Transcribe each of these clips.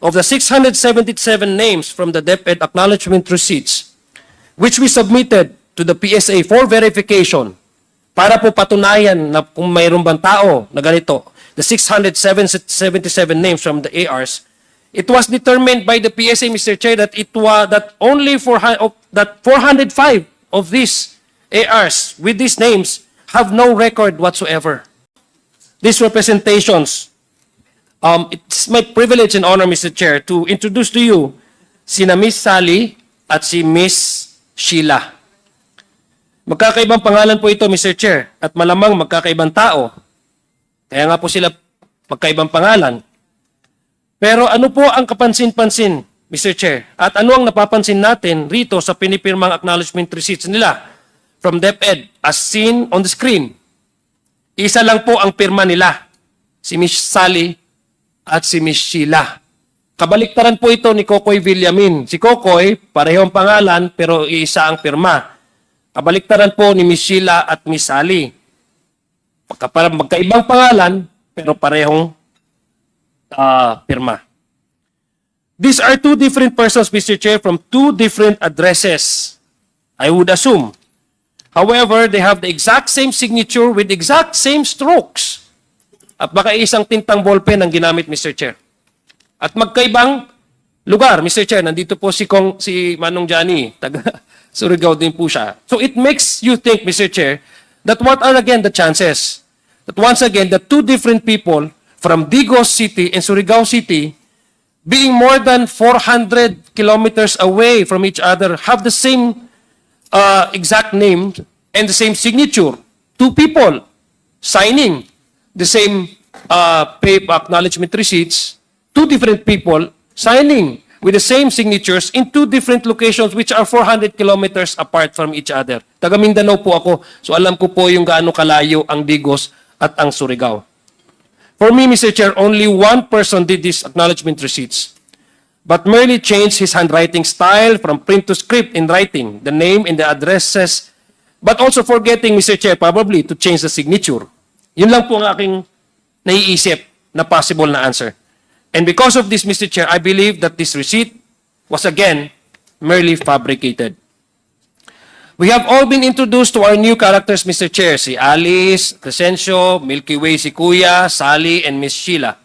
of the 677 names from the DepEd acknowledgement receipts, which we submitted to the PSA for verification, para po patunayan na kung mayroon bang tao na ganito, the 677 names from the ARs, it was determined by the PSA, Mr. Chair, that it was that only 405 of these ARs with these names have no record whatsoever. These representations, it's my privilege and honor, Mr. Chair, to introduce to you sina Miss Sally at si Miss Sheila. Magkakaibang pangalan po ito, Mr. Chair, at malamang magkakaibang tao. Kaya nga po sila magkaibang pangalan. Pero ano po ang kapansin-pansin, Mr. Chair? At ano ang napapansin natin rito sa pinipirmang acknowledgement receipts nila from DepEd as seen on the screen? Isa lang po ang pirma nila, si Miss Sally at si Miss Sheila. Kabaliktaran po ito ni Kokoy Villamin. Si Kokoy, parehong pangalan pero isa ang pirma. Kabaliktaran po ni Miss Sheila at Miss Sally. Magkaibang pangalan, pero parehong pirma. These are two different persons, Mr. Chair, from two different addresses, I would assume. However, they have the exact same signature with exact same strokes. At baka isang tintang ballpen ang ginamit, Mr. Chair. At magkaibang lugar, Mr. Chair. Nandito po si Manong Johnny, taga Surigao din po siya. So it makes you think, Mr. Chair, that what are again the chances that once again the two different people from Digos City and Surigao City, being more than 400 kilometers away from each other, have the same exact name and the same signature. Two people signing the same paper acknowledgement receipts, two different people signing with the same signatures in two different locations which are 400 kilometers apart from each other. Taga Mindanao po ako, so alam ko po yung gaano kalayo ang Digos at ang Surigao. For me, Mr. Chair, only one person did these acknowledgement receipts, but merely changed his handwriting style from print to script in writing, the name and the addresses, but also forgetting, Mr. Chair, probably to change the signature. Yun lang po ang aking naiisip na possible na answer. And because of this, Mr. Chair, I believe that this receipt was again merely fabricated. We have all been introduced to our new characters, Mr. Chair. Si Alice, Crescencio, Milky Way si Kuya, Sally, and Miss Sheila.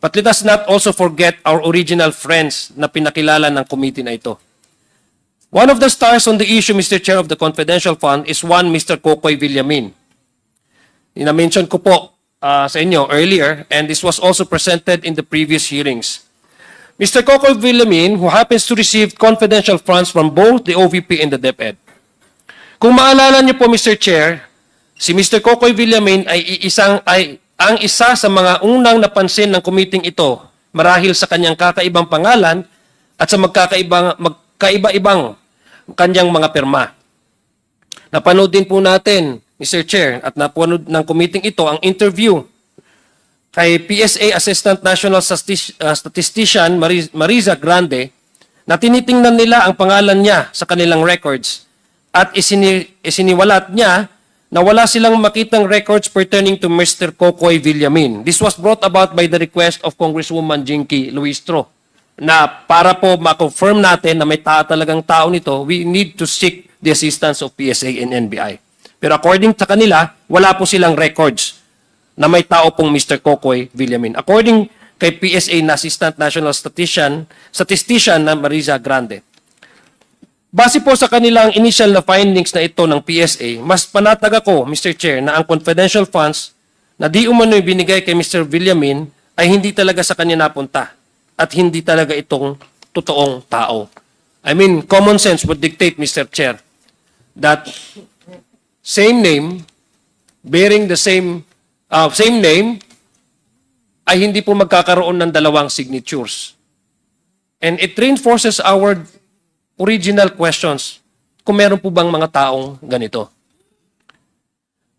But let us not also forget our original friends na pinakilala ng committee na ito. One of the stars on the issue, Mr. Chair, of the confidential fund is one Mr. Kokoy Villamin. Ina-mention ko po sa inyo earlier, and this was also presented in the previous hearings. Mr. Kokoy Villamin, who happens to receive confidential funds from both the OVP and the DepEd. Kung maalala niyo po, Mr. Chair, si Mr. Kokoy Villamin ay ang isa sa mga unang napansin ng committee ito marahil sa kanyang kakaibang pangalan at sa magkaiba-ibang kanyang mga pirma. Napanood din po natin, Mr. Chair, at napanood ng committee ito ang interview kay PSA Assistant National Statistician Mariza Grande na tinitingnan nila ang pangalan niya sa kanilang records at isiniwalat niya na wala silang makitang records pertaining to Mr. Kokoy Villamin. This was brought about by the request of Congresswoman Jinky Luistro na para po ma-confirm natin na may talagang tao nito, we need to seek the assistance of PSA and NBI. Pero according sa kanila, wala po silang records na may tao pong Mr. Kokoy Villamin. According kay PSA na Assistant National Statistician na Mariza Grande. Base po sa kanilang initial na findings na ito ng PSA, mas panatag ako, Mr. Chair, na ang confidential funds na di umano'y binigay kay Mr. Villamin ay hindi talaga sa kanya napunta at hindi talaga itong totoong tao. I mean, common sense would dictate, Mr. Chair, that same name, bearing the same name, ay hindi po magkakaroon ng dalawang signatures. And it reinforces our original questions kung meron po bang mga taong ganito.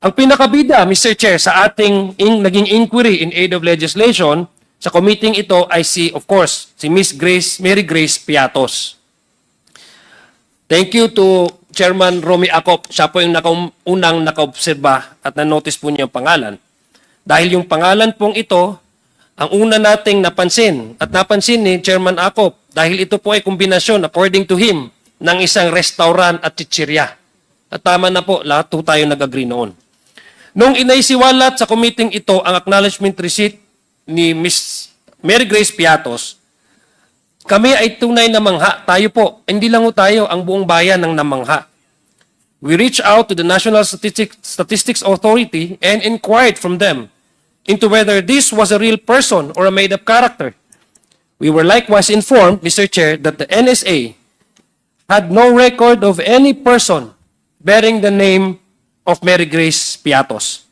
Ang pinakabida, Mr. Chair, sa ating naging inquiry in aid of legislation sa committee ito ay of course, si Miss Mary Grace Piatos. Thank you to Chairman Romy Acop. Siya po yung unang nakaobserba at na-notice po niya yung pangalan. Dahil yung pangalan pong ito ang una nating napansin, at napansin ni Chairman Acop, dahil ito po ay kombinasyon, according to him, ng isang restaurant at chichirya. At tama na po, lahat po tayo nag-agree noon. Nung inaisiwalat sa committee ito ang acknowledgement receipt ni Ms. Mary Grace Piatos, kami ay tunay na mangha. Tayo po, hindi lang po tayo, ang buong bayan ng namangha. We reached out to the National Statistics Authority and inquired from them into whether this was a real person or a made-up character. We were likewise informed, Mr. Chair, that the NSA had no record of any person bearing the name of Mary Grace Piatos.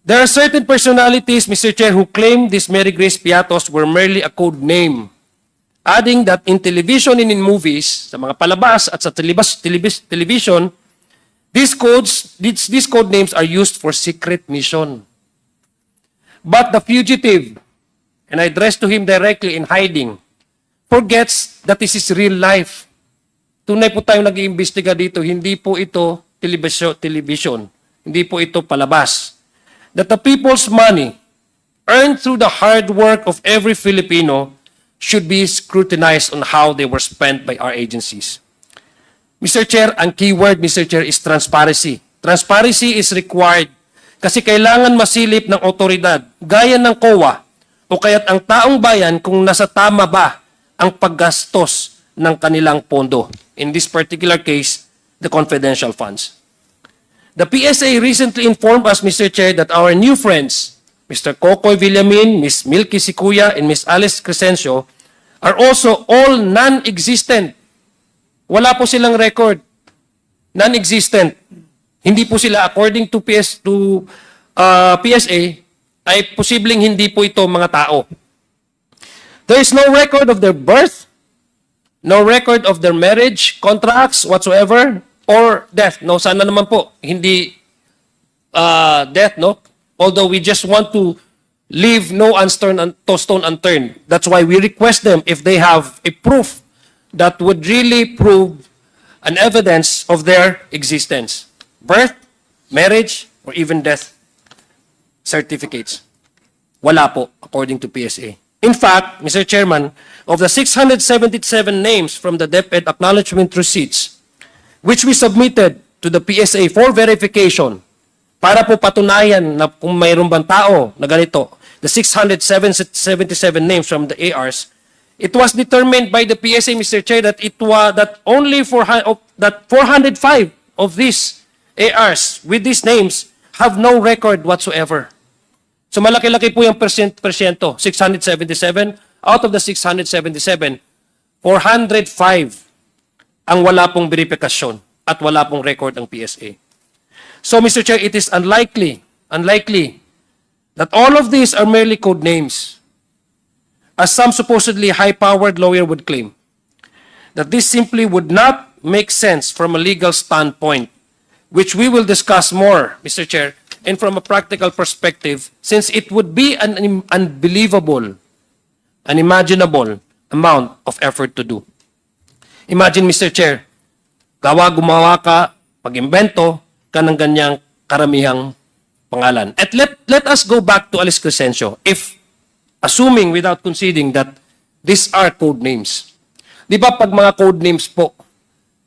There are certain personalities, Mr. Chair, who claim this Mary Grace Piatos were merely a code name, adding that in television and in movies, sa mga palabas at sa television, these code names are used for secret mission. But the fugitive, and I address to him directly in hiding, forgets that this is real life. Tunay po tayong nag-iimbestiga dito, hindi po ito television, hindi po ito palabas. That the people's money, earned through the hard work of every Filipino, should be scrutinized on how they were spent by our agencies. Mr. Chair, ang keyword, Mr. Chair, is transparency. Transparency is required kasi kailangan masilip ng otoridad, gaya ng COA, o kaya't ang taong bayan kung nasa tama ba ang paggastos ng kanilang pondo. In this particular case, the confidential funds. The PSA recently informed us, Mr. Chair, that our new friends, Mr. Kokoy Villamin, Ms. Milky Sikuya, and Ms. Alice Crescencio, are also all non-existent. Wala po silang record. Non-existent. Hindi po sila, according to PSA, ay posibleng hindi po ito mga tao. There is no record of their birth, no record of their marriage, contracts, whatsoever, or death. No, sana naman po, hindi death, no? Although we just want to leave no stone unturned. That's why we request them if they have a proof that would really prove an evidence of their existence. Birth, marriage, or even death certificates. Wala po, according to PSA. In fact, Mr. Chairman, of the 677 names from the DepEd acknowledgement receipts, which we submitted to the PSA for verification, para po patunayan na kung mayroon bang tao na ganito, the 677 names from the ARs, it was determined by the PSA, Mr. Chair, that only 405 of these ARs with these names have no record whatsoever. So malaki-laki po yung persyento, 677. Out of the 677, 405 ang wala pong verifikasyon at wala pong record ang PSA. So, Mr. Chair, it is unlikely that all of these are merely code names, as some supposedly high-powered lawyer would claim, that this simply would not make sense from a legal standpoint, which we will discuss more, Mr. Chair, and from a practical perspective, since it would be an unbelievable, unimaginable amount of effort to do. Imagine, Mr. Chair, gumawa ka, pag-imbento ka ng ganyang karamihang pangalan. At let us go back to Alice Crescencio, if assuming without conceding that these are code names. Di ba pag mga code names po,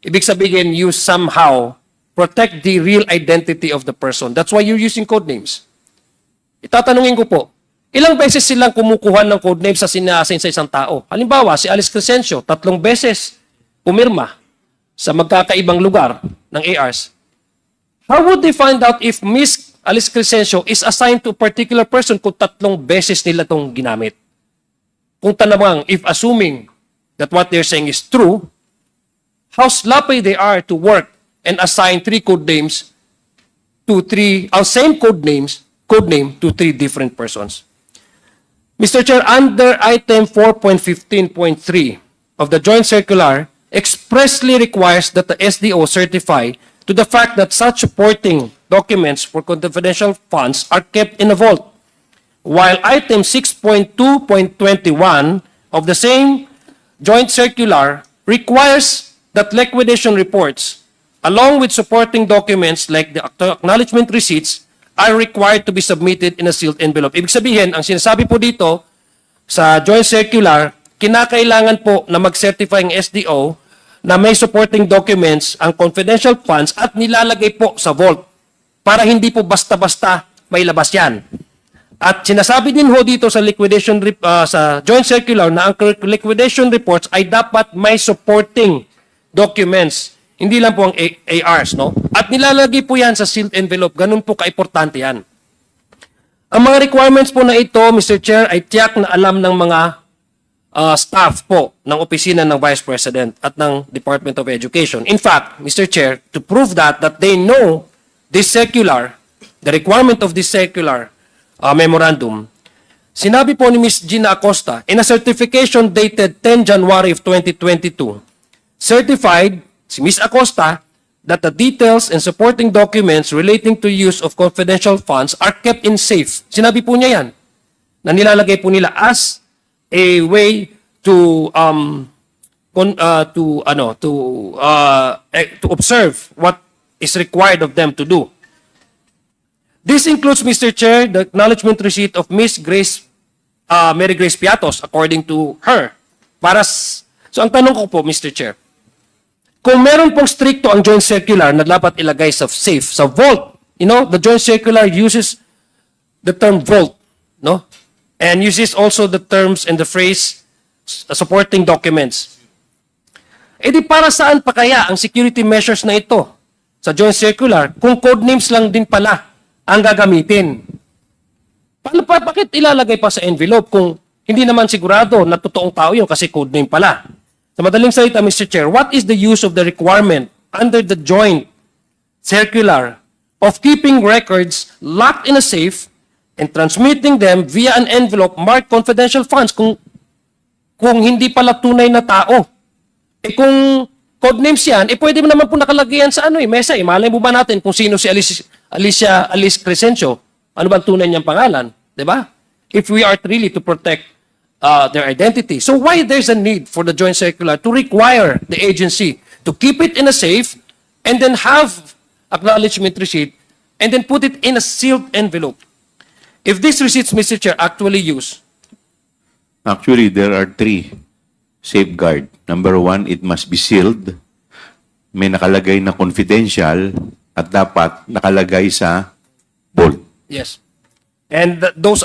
ibig sabihin you somehow protect the real identity of the person. That's why you're using code names. Itatanungin ko po, ilang beses silang kumukuha ng code names sa sina-assign sa isang tao? Halimbawa, si Alice Crescencio, 3 beses pumirma sa magkakaibang lugar ng ARs. How would they find out if Miss Alice Crescencio is assigned to a particular person kung 3 beses nila itong ginamit? Kung tanamang, if assuming that what they're saying is true, how sloppy they are to work and assign 3 code names to same code name to 3 different persons. Mr. Chair, under item 4.15.3 of the joint circular expressly requires that the SDO certify to the fact that such supporting documents for confidential funds are kept in a vault, while item 6.2.21 of the same joint circular requires that liquidation reports, along with supporting documents like the acknowledgement receipts, are required to be submitted in a sealed envelope. Ibig sabihin, ang sinasabi po dito, sa joint circular, kinakailangan po na mag-certify ang SDO na may supporting documents ang confidential funds at nilalagay po sa vault para hindi po basta-basta may labas yan. At sinasabi din ho dito sa sa joint circular na ang liquidation reports ay dapat may supporting documents. Hindi lang po ang ARs, no? At nilalagay po yan sa sealed envelope. Ganun po kaimportante yan. Ang mga requirements po na ito, Mr. Chair, ay tiyak na alam ng mga staff po ng opisina ng Vice President at ng Department of Education. In fact, Mr. Chair, to prove that they know this circular, the requirement of this circular memorandum, sinabi po ni Ms. Gina Acosta, in a certification dated 10 January of 2022, certified si Ms. Acosta that the details and supporting documents relating to use of confidential funds are kept in safe. Sinabi po niya yan, na nilalagay po nila as a way to observe what is required of them to do. This includes, Mr. Chair, the acknowledgement receipt of Ms. Mary Grace Piatos, according to her. So ang tanong ko po, Mr. Chair, kung meron pong stricto ang joint circular na dapat ilagay sa safe, sa vault, the joint circular uses the term vault, no? And uses also the terms and the phrase supporting documents. E di para saan pa kaya ang security measures na ito sa joint circular kung code names lang din pala ang gagamitin? Bakit ilalagay pa sa envelope kung hindi naman sigurado na totoong tao yun kasi code name pala? Sa madaling salita, Mr. Chair, what is the use of the requirement under the joint circular of keeping records locked in a safe and transmitting them via an envelope marked confidential funds kung hindi pala tunay na tao? Kung codenames yan, pwede mo naman po nakalagay yan sa mesa. Malay mo ba natin kung sino si Alice Crescencio? Ano ba ang tunay niyang pangalan? Diba? If we are really to protect their identity. So why there's a need for the joint circular to require the agency to keep it in a safe and then have acknowledgement receipt and then put it in a sealed envelope? If these receipts, Mr. Chair, actually used? Actually, there are three safeguard. Number one, it must be sealed. May nakalagay na confidential at dapat nakalagay sa vault. Yes. And those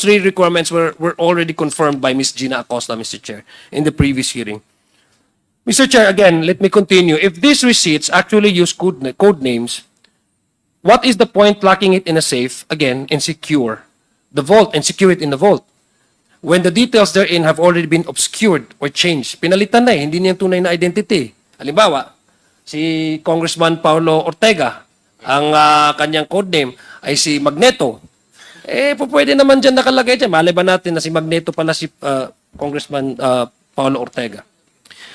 three requirements were already confirmed by Ms. Gina Acosta, Mr. Chair, in the previous hearing. Mr. Chair, again, let me continue. If these receipts actually use code names, what is the point locking it in a safe, again, and secure the vault and secure it in the vault? When the details therein have already been obscured or changed, pinalitan na hindi niya tunay na identity. Halimbawa, si Congressman Paulo Ortega, ang kanyang codename ay si Magneto. Pwede naman dyan nakalagay dyan. Malay ba natin na si Magneto pala si Congressman Paulo Ortega?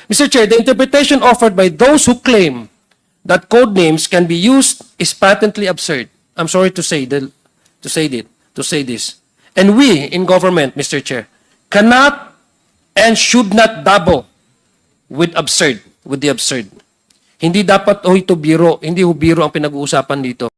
Mr. Chair, the interpretation offered by those who claim that code names can be used is patently absurd. I'm sorry to say this. And we in government, Mr. Chair, cannot and should not dabble with the absurd. Hindi dapat ito biro, hindi biro ang pinag-uusapan dito.